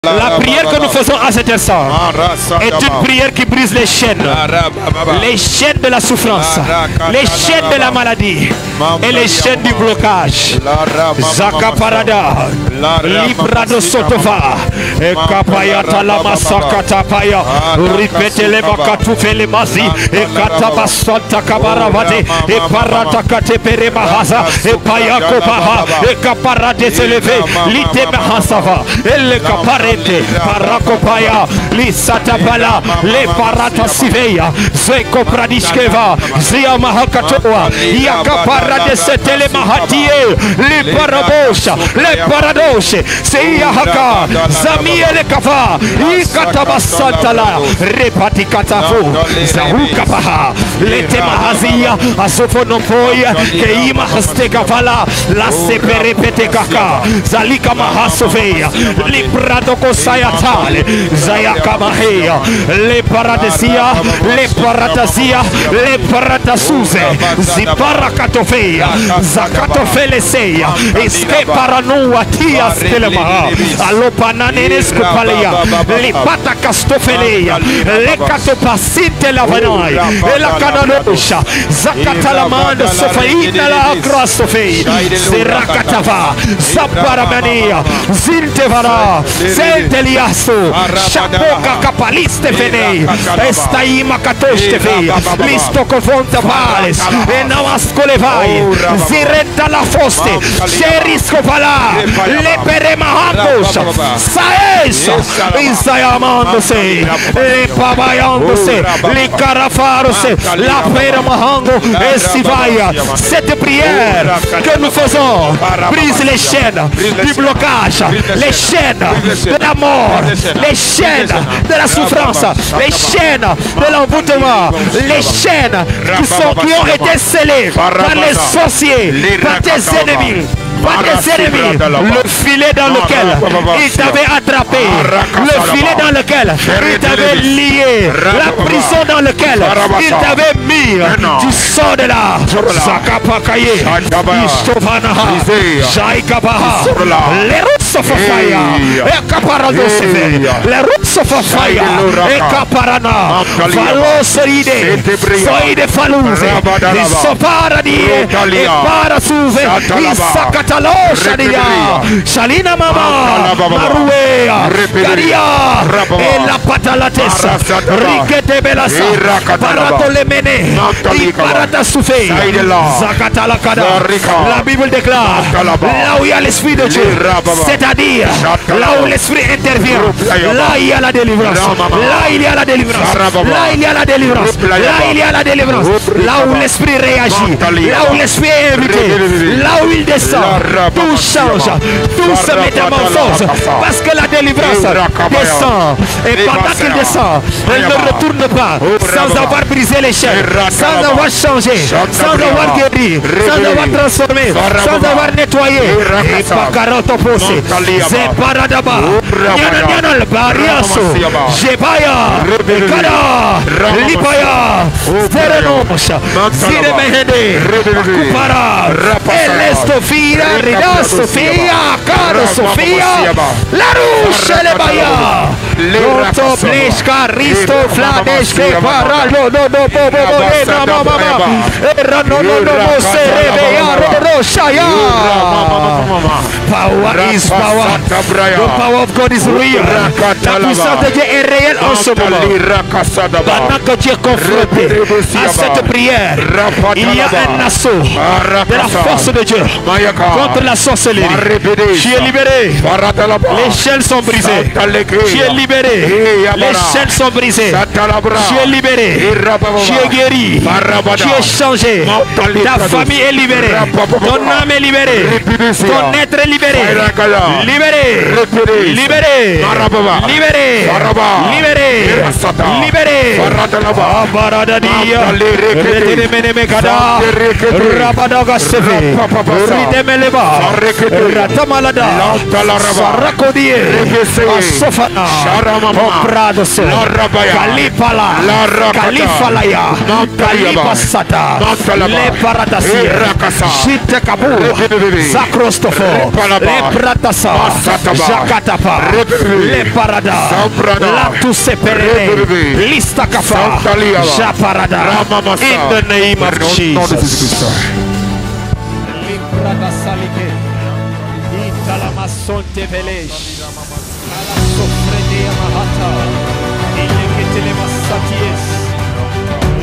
La prière que nous faisons à cet instant est une prière qui brise les chaînes de la souffrance, les chaînes de la maladie et les chaînes du blocage. Zakaparada, Librado Sotova, et Kapayata Lama Sakatapaya, ripetele Makatufele Mazi, et Katabasanta Kabaravade, et Paratakate Peremahaza, et Payakobaha, et Kaparade s'élever, l'ité Mahasava, et le Kapare. Parakopaya, Lisatapala, Le Parata Siveya, Zeko Pradishkeva, Zia Mahakatoa, Yakapara de Setele Mahatie, Le Parabosha, Le Paradoshe, Seyahaka, Zami Le Kava, Ikatabasantala, Repatikatafu, Zahukapaha, Le Temahazia, Asofonopoya, Keima Hastekafala, La Seperepete Kaka, Zalika Mahasofeya, Librado Sayatale, Zayakamahea, le Paradesia, le Paratasia, le Paratasuze, Ziparakatofeia, Zakatofeleseia, Eske Paranua Tias Telemaha, Alopananes Kupalea, le Patakastofelea, le Catopasinte Lavanai, e la Cananosha, Zakatalamanda Sofaina la Grasofei, Zerakatava, Zaparamania, Zintevara. Senteliasso, Shapoka Kapaliste Fenei, Estaima Katostefe, Listo Confonta Pales, e Namascolevai, Zirenta la Foste, Sherisco Pala, Le Peremahandos, Saes, Isayamandose, Le Pabayandose, Le Carafarose, La Peremahango, et Sivaya. Cette prière que nous faisons brise les chaînes du blocage, les chaînes de la mort, les chaînes de la souffrance, les chaînes de l'envoûtement, les chaînes qui ont été scellées par les sorciers, par tes ennemis. Par tes ennemis, le filet dans lequel il t'avait attrapé, le filet dans lequel il t'avait lié, la prison dans laquelle il t'avait mis, tu sors de là. Zakapakaye, Istovanaha, Jaikabaha, les Russofafaya, et Caparadosefe, les Russofafaya, et Caparana, Valoseride, Soide Falouze, Soparadie, et Parasuve, Isakata. Shalina Mama, Maruea, Garia, et la Patalatessa, Rikete Belasa, Paratolemene, Iparata Soufé, Zakatalakada. La Bible déclare là où il y a l'Esprit de Dieu, c'est-à-dire là où l'Esprit intervient, là il y a la délivrance, là il y a la délivrance, là il y a la délivrance, là il y a la délivrance, là où l'Esprit réagit, là où l'Esprit est invité, là où il descend. Tout change, tout se métamorphose parce que la délivrance descend et pendant qu'il descend, elle ne retourne pas sans avoir brisé les chaînes, sans avoir changé, sans avoir guéri, sans avoir transformé, sans avoir nettoyé. Et Pakaroto Pose, Zeparadaba, Nyananyanal Bariaso, Jebaya, Kada, Lipaya, Zerenos, Ziremehede, Kupara, Elestofira. Rida Sofia, Caro Sofia, La Rusha Lebaya, Roto Plesca, Risto, Fladesque, Paralo, no, Power is power. The power of God is real. La puissance de Dieu est réelle en ce moment. Pendant que tu es confronté à cette prière, il y a un assaut de la force de Dieu contre la sorcellerie. Tu es libéré. Les chaînes sont brisées. Tu es libéré. Les chaînes sont brisées. Tu es libéré. Tu es guéri. Tu es changé. Ta famille est libérée. Ton âme est libérée. Ton être est libéré. Libéré. Libéré. Libéré. Libéré. Libéré. Baradadia. Rabadaga Seve. Ridemeleba. Ratamalada. Sarakodie. Asofana. Libradoso, Kalipala, Kalifalaya, Kalipasata, Leparadasia, Shitekabu, Zakrostofo, Lepratasa, Jakatapa, Leparada, Latusepere, Listakafa, Japarada, in the name of Jesus. Libradasalike, Italamasonte Velesh, Alasofredea Mahata, Ileketele Masaties.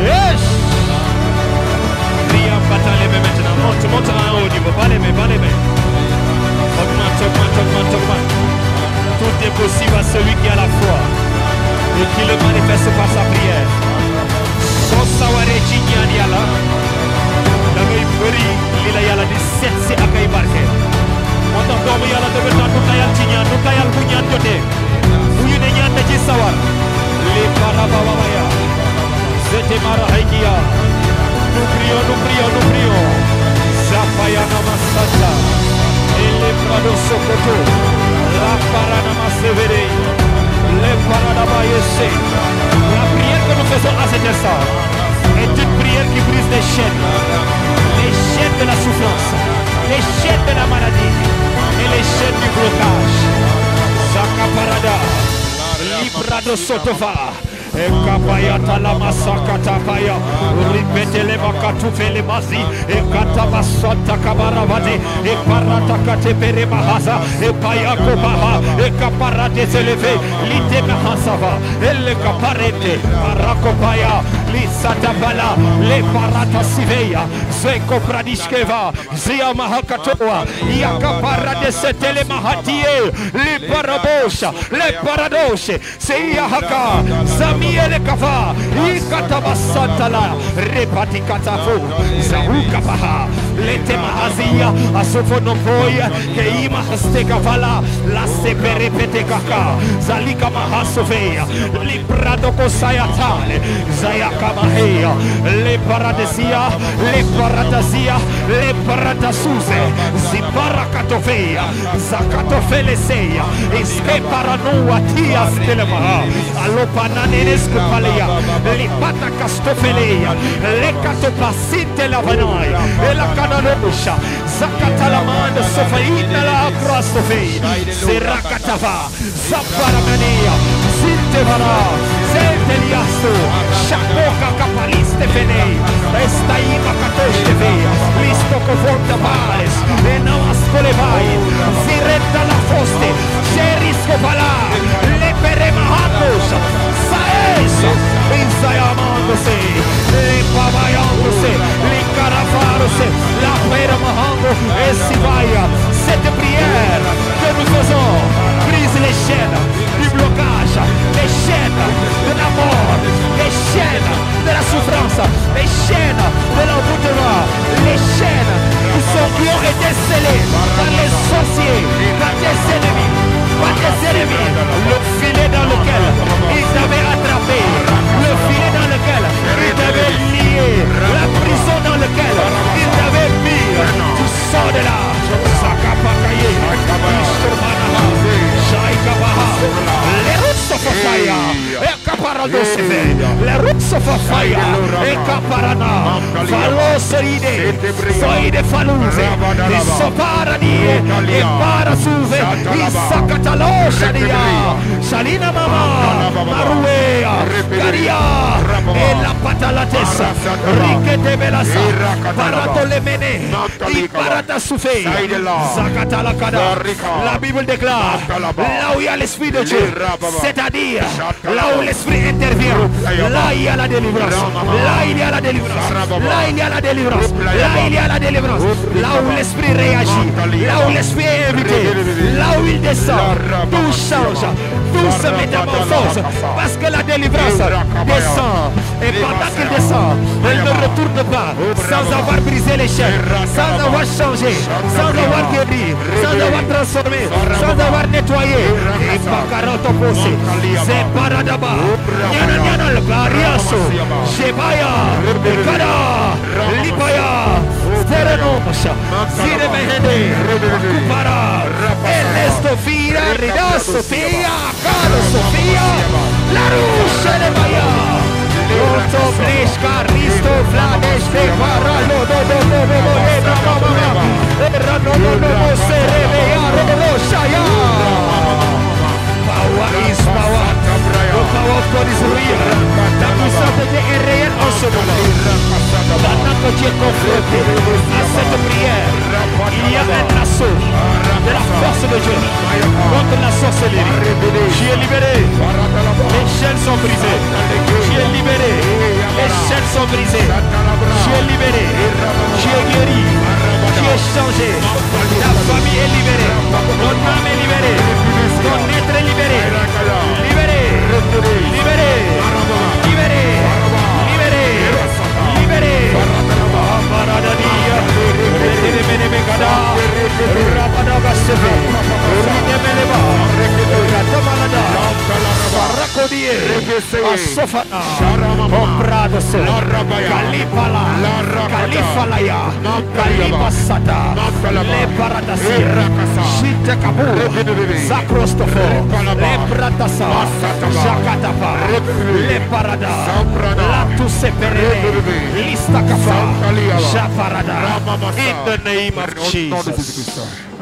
Yes! Batale maintenant, monte en haut niveau, balez-moi. Augmente. Tout est possible à celui qui a la foi et qui le manifeste par sa prière. Sosaware Chinyani ala, Dagay Buri, Lila Yala di Setsi Akai Barke. Monta Domi Yala de Betan, Nukayal Chinyan, Nukayal Bunyan Jote, Uyune Nyanda Jisawar, Le Parabawaya, Zete Mara Haikia. Nous prions. Zapayana Masata, ele Prado Sokoto, la Paranama Severe, le Paranama Yese. La prière que nous faisons à cet instant est une prière qui brise les chaînes de la souffrance, les chaînes de la maladie et les chaînes du blocage. Zaka Parada, Librado Sotova. Ekapayata la masakata paya, ripetele makatu fele mazi, ekata masanta kabaravade, eparata kate pere mahaza, epayako baha, ekaparate seleve, lite mahasava, ele kaparete, parako paya, lisata bala, le parata siveya, zeko pradishkeva, zia mahakatoa, yakaparade setele mahatie, li parabosha, le paradoshe, seia haka, zami ele kava ikatabasatala repati katafu zaruka paha lete mahazia asofonopoya keima hastekavala la seperepete kaka zalika mahasofeya librado kosayatale zayaka mahea le paradesia le paradasuze ziparakatofeya zakatofeleseya iske paranua tias telemaha alopanane Escopalia, le pata castofeleia, le catopacite la vanoia, e la cananosha, Zakatalamanda sofaina la crostofei, Zerakatava, Zaparamania, Zintevara, Zenteliasto, Shapoka capaliste fenei, Estaima catosteveia, Listo cofonda pares, e não as colevai, Ziretta la foste, Gerisco valar, le peremahatos, Saesa, ensaiamando-se, lepavaiando-se, lincarafaram-se, la peramahando, esse vaia, cette prière que nous faisons, brise les chaînes du blocage, les chaînes de la mort, les chaînes de la souffrance, les chaînes de l'envoûtement, les chaînes qui ont été scellées par les sorciers, par des ennemis. Le filet dans lequel ils t'avaient attrapé, le filet dans lequel ils t'avaient lié, la prison dans laquelle ils t'avaient mis, tu sors de là. Sakapakaye, Ishtomanaha, Shaikabaha, les routes of fire, Ekaparadoseve, les routes of fire, Ekaparana, Faloseride, Soide Faluze, Isoparadie, Eparasuve, Isakatalo Shadia, Shalina Mama, Maruea, Garia, e la Patalatessa, Rikete Belasa, Paratolemene, Iparatasoufé, Zakatalakada. La Bible déclare, là où il y a l'Esprit de Dieu, c'est-à-dire là où l'Esprit intervient, là il y a la délivrance, là il y a la délivrance, là il y a la délivrance, là il y a la délivrance, là où l'Esprit réagit, là où l'Esprit est invité, là où il descend, tout change, tout se métamorphose, parce que la délivrance descend, et pendant qu'il descend, elle ne retourne pas sans avoir brisé les chaînes, sans avoir changé, sans avoir guéri, sans avoir transformé, sans avoir nettoyé. Et Bakaroto Posé, c'est Paradaba, Yana Yana le Bariaso, Shebaya, Kada, Lipaya, Sterenosha, Sire Mehende, Kupara, Elestofira, Rida Sofia, Caro Sofia. La Rusha de Maya. Roto Bleshka, Risto, Vladeshte, Varalo, Power is power. The power of God is real. La puissance de Dieu est réelle en ce moment. Pendant que tu es confronté à cette prière, il y a un assaut de la force de Dieu contre la sorcellerie. Tu es libéré. Les chaînes sont brisées. Tu es libéré. Les chaînes sont brisées. Tu es libéré. Tu es guéri. Tu es changé. Ta famille est libérée. Ton âme est libérée. Ton être est libéré. Libéré. Libéré. Libéré. Libéré. Libéré. Paradania. Remenemegada. Rapadabaseve. Remenemeba. Ratamalada. Sarakodie. Asofana. Obradoso. Kalipala. Kalifalaya. Kalipasata. Leparadasir. Shitekabu. Zakrostofo. Lepratasa. Jakatapa. Leparada. Latusepere. Listakafa. Japarada. In the name of Jesus.